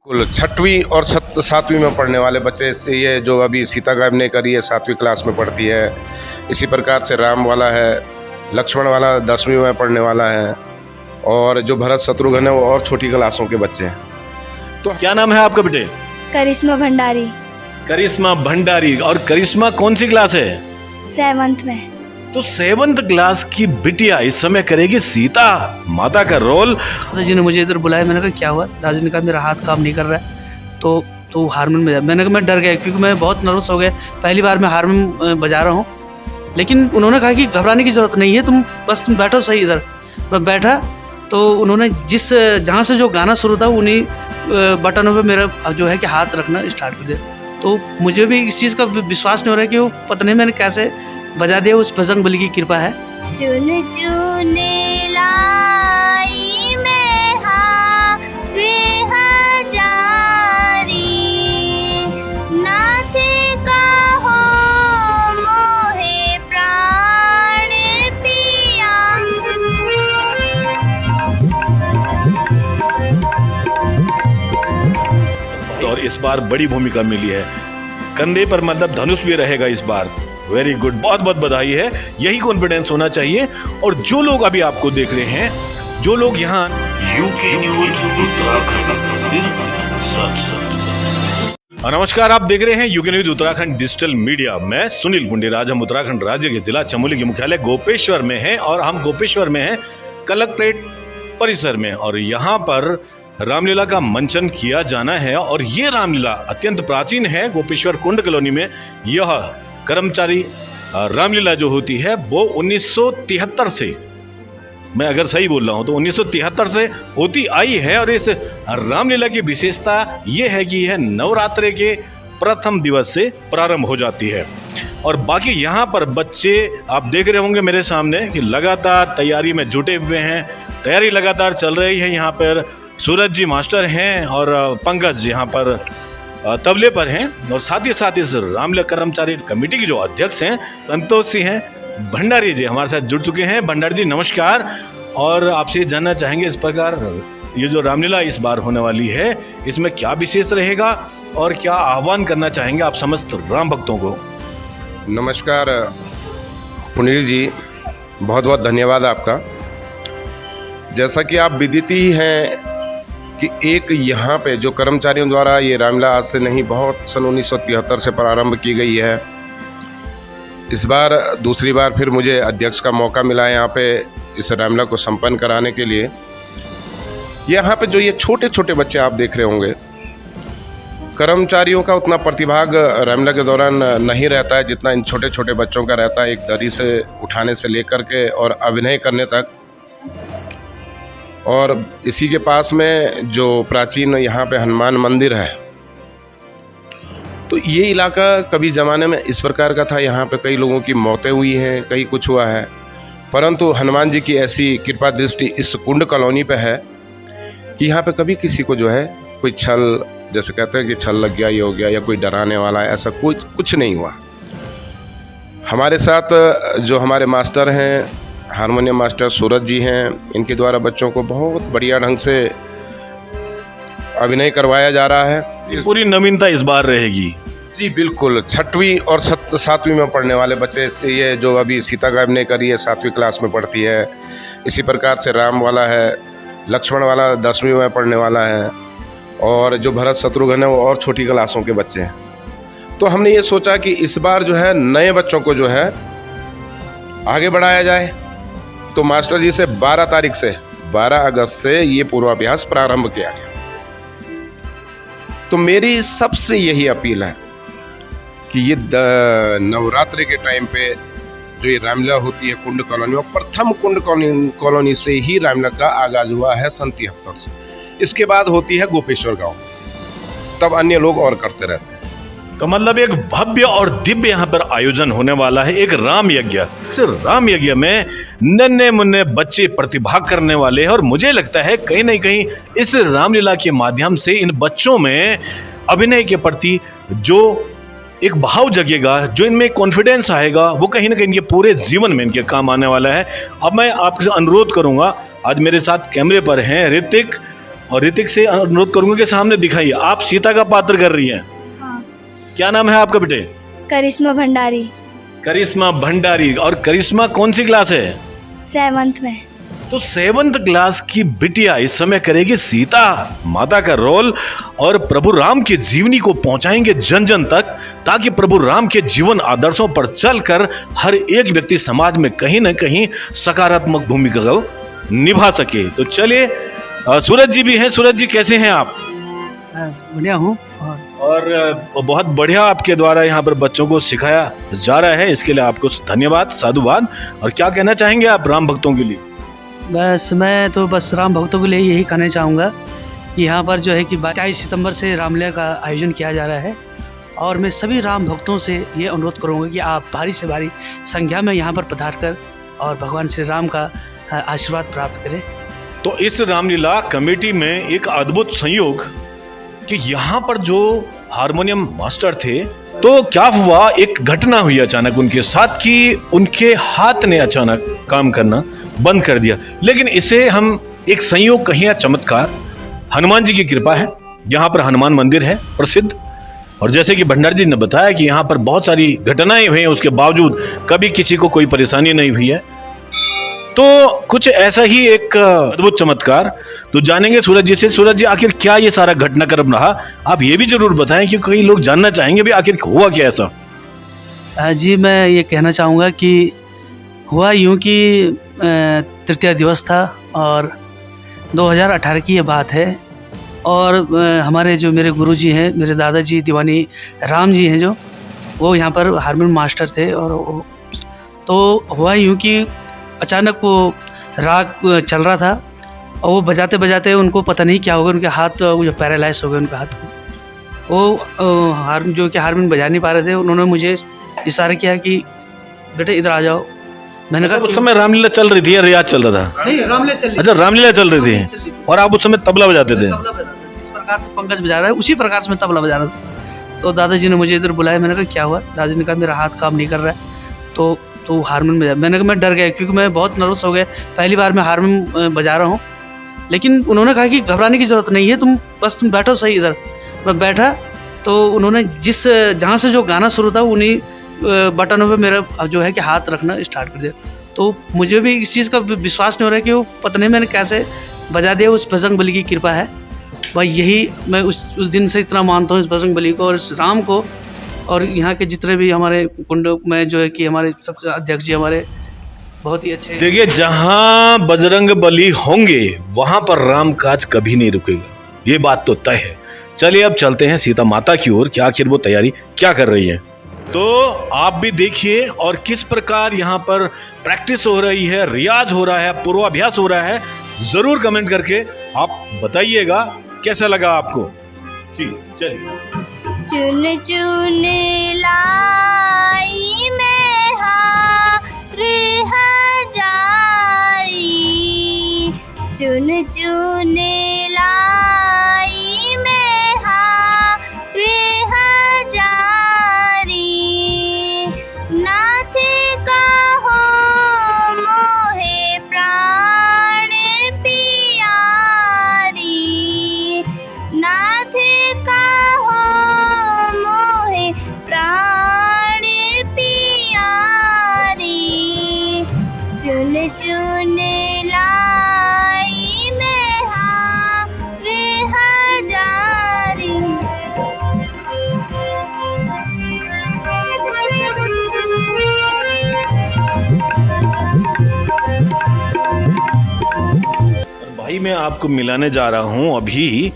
कुल छठवीं और सातवीं में पढ़ने वाले बच्चे से ये जो अभी सीता गायब ने करी है 7वीं क्लास में पढ़ती है। इसी प्रकार से राम वाला है, लक्ष्मण वाला 10वीं में पढ़ने वाला है और जो भरत शत्रुघ्न है वो और छोटी क्लासों के बच्चे हैं। तो क्या नाम है आपका बेटे? करिश्मा भंडारी। करिश्मा भंडारी। और करिश्मा कौन सी क्लास है? 7th में। तो 7th क्लास की बिटिया इस समय करेगी सीता माता का रोल। दादाजी ने मुझे इधर बुलाया, मैंने कहा क्या हुआ? दादाजी ने कहा मेरा हाथ काम नहीं कर रहा है तो हारमोनियम बजा। मैंने कहा मैं डर गया क्योंकि मैं बहुत नर्वस हो गया, पहली बार मैं हारमोनियम बजा रहा हूँ। लेकिन उन्होंने कहा कि घबराने की ज़रूरत नहीं है, तुम बैठो सही इधर। मैं बैठा तो उन्होंने जहाँ से जो गाना शुरू था उन्हीं बटनों पे मेरा जो है कि हाथ रखना स्टार्ट कर दिया। तो मुझे भी इस चीज़ का विश्वास नहीं हो रहा है कि वो पता नहीं मैंने कैसे बजा दिया। उस बजरंग बली की कृपा है। चुन चुने लाई मैं हारे हजारी, नाथ का हो मोहे प्राण पिया। और इस बार बड़ी भूमिका मिली है, कंधे पर मतलब धनुष भी रहेगा इस बार। वेरी गुड, बहुत बहुत बधाई है। यही कॉन्फिडेंस होना चाहिए। और जो लोग अभी आपको देख रहे हैं, जो लोग यहाँ यूके न्यूज उत्तराखंड सिर्फ सच। नमस्कार, आप देख रहे हैं UK news Uttarakhand digital media. मैं सुनील गुंडीराज। हम उत्तराखंड राज्य के जिला चमोली के मुख्यालय गोपेश्वर में हैं और हम गोपेश्वर में हैं कलेक्ट्रेट परिसर में। और यहाँ पर रामलीला का मंचन किया जाना है और ये रामलीला अत्यंत प्राचीन है। गोपेश्वर कुंड कॉलोनी में यह कर्मचारी रामलीला जो होती है वो 1973 से, मैं अगर सही बोल रहा हूँ तो 1973 से होती आई है। और इस रामलीला की विशेषता ये है कि यह नवरात्रे के प्रथम दिवस से प्रारंभ हो जाती है। और बाकी यहाँ पर बच्चे आप देख रहे होंगे मेरे सामने कि लगातार तैयारी में जुटे हुए हैं। तैयारी लगातार चल रही है। यहाँ पर सूरज जी मास्टर हैं और पंकज यहाँ पर तबले पर हैं। और साथ ही साथ इस रामलीला कर्मचारी कमेटी के जो अध्यक्ष हैं संतोष सिंह हैं भंडारी जी हमारे साथ जुड़ चुके हैं। भंडारी जी नमस्कार। और आपसे जानना चाहेंगे इस प्रकार ये जो रामलीला इस बार होने वाली है इसमें क्या विशेष रहेगा और क्या आह्वान करना चाहेंगे आप समस्त राम भक्तों को? नमस्कार पुनील जी, बहुत बहुत धन्यवाद आपका। जैसा कि आप विदित ही हैं कि एक यहाँ पे जो कर्मचारियों द्वारा ये रामलीला आज से नहीं, बहुत सन 1973 से प्रारंभ की गई है। इस बार दूसरी बार फिर मुझे अध्यक्ष का मौका मिला यहाँ पे इस रामलीला को संपन्न कराने के लिए। यहाँ पे जो ये छोटे छोटे बच्चे आप देख रहे होंगे, कर्मचारियों का उतना प्रतिभाग रामलीला के दौरान नहीं रहता है जितना इन छोटे छोटे बच्चों का रहता है। एक दरी से उठाने से लेकर के और अभिनय करने तक। और इसी के पास में जो प्राचीन यहाँ पे हनुमान मंदिर है, तो ये इलाका कभी ज़माने में इस प्रकार का था। यहाँ पे कई लोगों की मौतें हुई हैं, कई कुछ हुआ है, परंतु हनुमान जी की ऐसी कृपा दृष्टि इस कुंड कॉलोनी पे है कि यहाँ पे कभी किसी को जो है कोई छल, जैसे कहते हैं कि छल लग गया, ये हो गया, या कोई डराने वाला है, ऐसा कुछ नहीं हुआ। हमारे साथ जो हमारे मास्टर हैं, हारमोनियम मास्टर सूरज जी हैं, इनके द्वारा बच्चों को बहुत बढ़िया ढंग से अभिनय करवाया जा रहा है। ये पूरी नवीनता इस बार रहेगी। जी बिल्कुल, छठवीं और सातवीं में पढ़ने वाले बच्चे से ये जो अभी सीता गायब ने करी है 7वीं क्लास में पढ़ती है। इसी प्रकार से राम वाला है, लक्ष्मण वाला 10वीं में पढ़ने वाला है और जो भरत शत्रुघ्न है वो और छोटी क्लासों के बच्चे हैं। तो हमने ये सोचा कि इस बार जो है नए बच्चों को जो है आगे बढ़ाया जाए। तो मास्टर जी से 12 अगस्त से ये पूर्वाभ्यास प्रारंभ किया गया। तो मेरी सबसे यही अपील है कि ये नवरात्रि के टाइम पे जो ये रामलीला होती है कुंड कॉलोनी में, प्रथम कुंड कॉलोनी से ही रामलीला का आगाज हुआ है सन 73 से। इसके बाद होती है गोपेश्वर गांव, तब अन्य लोग और करते रहते हैं। तो मतलब एक भव्य और दिव्य यहाँ पर आयोजन होने वाला है, एक राम यज्ञ। इस राम यज्ञ में नन्हे मुन्ने बच्चे प्रतिभाग करने वाले हैं और मुझे लगता है कहीं ना कहीं इस रामलीला के माध्यम से इन बच्चों में अभिनय के प्रति जो एक भाव जगेगा, जो इनमें कॉन्फिडेंस आएगा, वो कहीं ना कहीं इनके पूरे जीवन में इनके काम आने वाला है। अब मैं आपसे अनुरोध करूंगा, आज मेरे साथ कैमरे पर हैं ऋतिक और ऋतिक से अनुरोध करूंगा कि सामने दिखाइए, आप सीता का पात्र कर रही हैं। हाँ। क्या नाम है आपका बेटे? करिश्मा भंडारी, करिश्मा भंडारी। और करिश्मा कौन सी क्लास है? 7th में। तो 7th क्लास की बिटिया इस समय करेगी सीता माता का रोल और प्रभु राम की जीवनी को पहुंचाएंगे जन जन तक, ताकि प्रभु राम के जीवन आदर्शों पर चलकर हर एक व्यक्ति समाज में कहीं ना कहीं सकारात्मक भूमिका को निभा सके। तो चलिए, सूरज जी भी हैं। सूरज जी कैसे हैं आप? बढ़िया हूँ। और बहुत बढ़िया आपके द्वारा यहाँ पर बच्चों को सिखाया जा रहा है, इसके लिए आपको धन्यवाद, साधुवाद। और क्या कहना चाहेंगे आप राम भक्तों के लिए? बस मैं तो बस राम भक्तों के लिए यही कहना चाहूँगा कि यहाँ पर जो है कि 22 सितंबर से रामलीला का आयोजन किया जा रहा है, और मैं सभी राम भक्तों से ये अनुरोध करूँगा कि आप भारी से भारी संख्या में यहाँ पर पधार कर और भगवान श्री राम का आशीर्वाद प्राप्त करें। तो इस रामलीला कमेटी में एक अद्भुत संयोग कि यहाँ पर जो हारमोनियम मास्टर थे, तो क्या हुआ, एक घटना हुई अचानक उनके साथ कि उनके हाथ ने अचानक काम करना बंद कर दिया। लेकिन इसे हम एक संयोग कहें या चमत्कार, हनुमान जी की कृपा है। यहाँ पर हनुमान मंदिर है प्रसिद्ध, और जैसे कि भंडारी जी ने बताया कि यहाँ पर बहुत सारी घटनाएं हुई हैं, उसके बावजूद कभी किसी को कोई परेशानी नहीं हुई है। तो कुछ ऐसा ही एक अद्भुत चमत्कार तो जानेंगे सूरज जी से। सूरज जी, आखिर क्या ये सारा घटनाक्रम रहा, आप ये भी जरूर बताएं कि कई लोग जानना चाहेंगे भी आखिर हुआ क्या ऐसा। जी, मैं ये कहना चाहूँगा कि हुआ यूँ कि तृतीया दिवस था और 2018 की ये बात है, और हमारे जो मेरे गुरुजी हैं, मेरे दादाजी दीवानी राम जी हैं, जो वो यहाँ पर हारमोनियम मास्टर थे। और तो हुआ यूँ कि अचानक वो राग चल रहा था और वो बजाते बजाते उनको पता नहीं क्या हो गया, उनके हाथ जो पैरालाइज हो गए उनका हाथ। वो जो कि हारमोनियम बजा नहीं पा रहे थे, उन्होंने मुझे इशारा किया कि बेटे इधर आ जाओ। मैंने कहा उस समय रामलीला चल रही थी या रियाज चल रहा था? नहीं, रामलीला चल रही थी। अच्छा, रामलीला चल रही थी और आप उस समय तबला बजाते थे? जिस प्रकार से पंकज बजा रहा है उसी प्रकार से मैं तबला बजा रहा था। तो दादाजी ने मुझे इधर बुलाया, मैंने कहा क्या हुआ? दादाजी ने कहा मेरा हाथ काम नहीं कर रहा है, तो हारमोनियम बजा। मैंने कहा मैं डर गया क्योंकि मैं बहुत नर्वस हो गया, पहली बार मैं हारमोनियम बजा रहा हूँ। लेकिन उन्होंने कहा कि घबराने की ज़रूरत नहीं है, तुम बैठो सही इधर। मैं बैठा तो उन्होंने जहाँ से जो गाना शुरू था उन्हीं बटनों पे मेरा जो है कि हाथ रखना स्टार्ट कर दिया। तो मुझे भी इस चीज़ का विश्वास नहीं हो रहा है कि वो पता नहीं मैंने कैसे बजा दिया। उस बजरंग बली की कृपा है भाई, यही मैं उस दिन से इतना मानता हूँ, इस बजरंग बली को और इस राम को, और यहाँ के जितने भी हमारे कुंड में जो है कि हमारे सबसे अध्यक्ष जी हमारे बहुत ही अच्छे। देखिए, जहाँ बजरंग बली होंगे वहां पर राम काज कभी नहीं रुकेगा, ये बात तो तय है। चलिए अब चलते हैं सीता माता की ओर कि आखिर वो तैयारी क्या कर रही है। तो आप भी देखिए और किस प्रकार यहाँ पर प्रैक्टिस हो रही है, रियाज हो रहा है, पूर्वाभ्यास हो रहा है। जरूर कमेंट करके आप बताइएगा कैसा लगा आपको। जी चलिए। चुन चुन लाई मैं हार हजारी, चुन चुन लाई मैं हार हजारी, नाथ का हो मोहे प्राण पियारी, नाथ का हो मोहे प्राण पियारी, चुन चुन लाई मैं हार हजारी। भाई मैं आपको मिलाने जा रहा हूं अभी,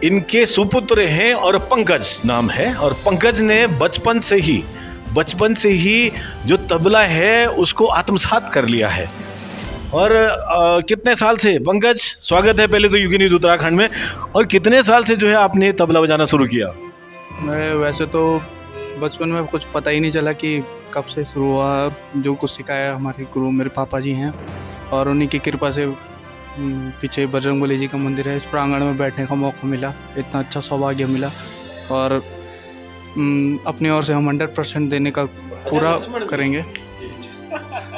इनके सुपुत्र हैं और पंकज नाम है, और पंकज ने बचपन से ही जो तबला है उसको आत्मसात कर लिया है। और कितने साल से पंकज, स्वागत है पहले तो यूके न्यूज़ उत्तराखंड में, और कितने साल से जो है आपने तबला बजाना शुरू किया? मैं वैसे तो बचपन में कुछ पता ही नहीं चला कि कब से शुरू हुआ, और जो कुछ सिखाया हमारे गुरु मेरे पापा जी हैं, और उन्हीं की कृपा से पीछे बजरंगबली जी का मंदिर है, इस प्रांगण में बैठने का मौका मिला, इतना अच्छा सौभाग्य मिला, और अपनी ओर से हम 100% देने का पूरा करेंगे।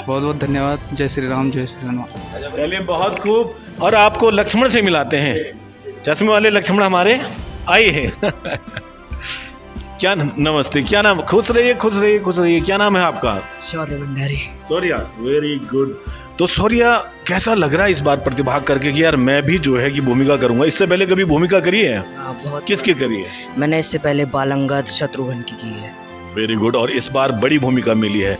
बहुत बहुत धन्यवाद। जय श्री राम, जय श्री हनुमान। चलिए बहुत खूब। और आपको लक्ष्मण से मिलाते हैं। चश्मे वाले लक्ष्मण हमारे आए हैं। क्या नमस्ते, क्या नाम? खुश रहिए खुश रहिए खुश रहिए। क्या नाम है आपका? शौर्य भंडारी। Saurya, very good. तो सौर्या, कैसा लग रहा है इस बार प्रतिभाग करके कि यार मैं भी जो है कि भूमिका करूंगा? इससे पहले कभी भूमिका करी है? बहुत। किसकी करी है? मैंने इससे पहले बालंगत शत्रुघ्न की है। Very good. और इस बार बड़ी भूमिका मिली है,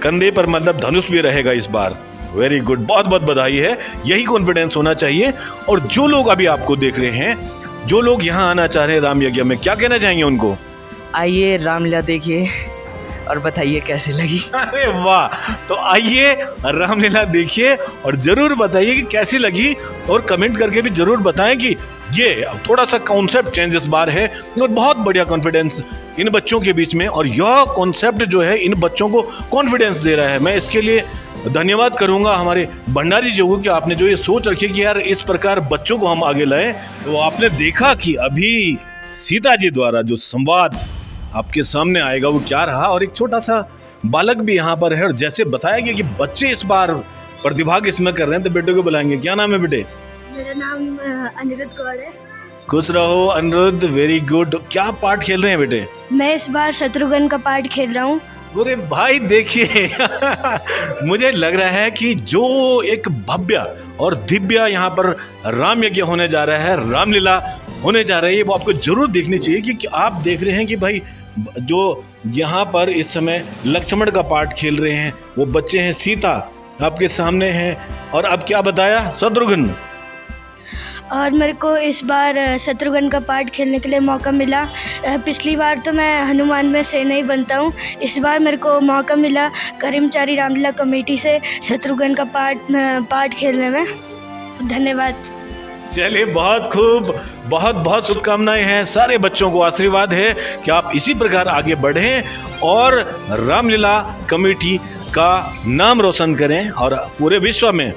कंधे पर मतलब धनुष भी रहेगा इस बार। वेरी गुड, बहुत बहुत बधाई है। यही कॉन्फिडेंस होना चाहिए। और जो लोग अभी आपको देख रहे हैं, जो लोग यहाँ आना चाह रहे हैं राम यज्ञ में, क्या कहना चाहेंगे उनको? आइए रामलीला देखिए और बताइए कैसी लगी। अरे वाह, तो आइए रामलीला देखिए और जरूर बताइए कि कैसी लगी, और कमेंट करके भी जरूर बताएं कि ये थोड़ा सा कॉन्सेप्ट चेंज इस बार है। और बहुत बढ़िया कॉन्फिडेंस इन बच्चों के बीच में, और यह कॉन्सेप्ट जो है इन बच्चों को कॉन्फिडेंस दे रहा है। मैं इसके लिए धन्यवाद करूंगा हमारे भंडारी जी को कि आपने जो ये सोच रखी कि यार इस प्रकार बच्चों को हम आगे लाएं। तो आपने देखा कि अभी सीता जी द्वारा जो संवाद आपके सामने आएगा वो क्या रहा, और एक छोटा सा बालक भी यहाँ पर है। और जैसे बताया गया कि बच्चे इस बार प्रतिभाग इसमें कर रहे हैं, तो बेटे को बुलाएंगे। क्या नाम है बेटे? मेरा नाम अनिरुद्ध कौर है। खुश रहो अनिरुद्ध, वेरी गुड। क्या पार्ट खेल रहे हैं बेटे? मैं इस बार शत्रुघ्न का पार्ट खेल रहा हूँ। अरे भाई देखिए मुझे लग रहा है कि जो एक भव्य और दिव्य यहाँ पर राम यज्ञ होने जा रहा है, रामलीला होने जा रही है, वो आपको जरूर देखनी चाहिए। कि आप देख रहे हैं कि भाई जो यहाँ पर इस समय लक्ष्मण का पार्ट खेल रहे हैं वो बच्चे हैं, सीता आपके सामने हैं, और अब क्या बताया? शत्रुघ्न। और मेरे को इस बार शत्रुघ्न का पार्ट खेलने के लिए मौका मिला। पिछली बार तो मैं हनुमान में सेना ही बनता हूँ, इस बार मेरे को मौका मिला करीमचारी रामलीला कमेटी से शत्रुघ्न का पार्ट खेलने में। धन्यवाद। चलिए, बहुत खूब, बहुत बहुत शुभकामनाएं हैं। सारे बच्चों को आशीर्वाद है कि आप इसी प्रकार आगे बढ़ें और रामलीला कमेटी का नाम रोशन करें, और पूरे विश्व में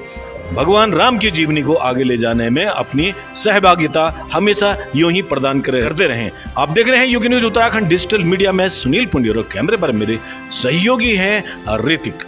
भगवान राम की जीवनी को आगे ले जाने में अपनी सहभागिता हमेशा यूं ही प्रदान करते रहें। आप देख रहे हैं UK news Uttarakhand digital media में सुनील पुंडिया, और कैमरे पर मेरे सहयोगी हैं ऋतिक।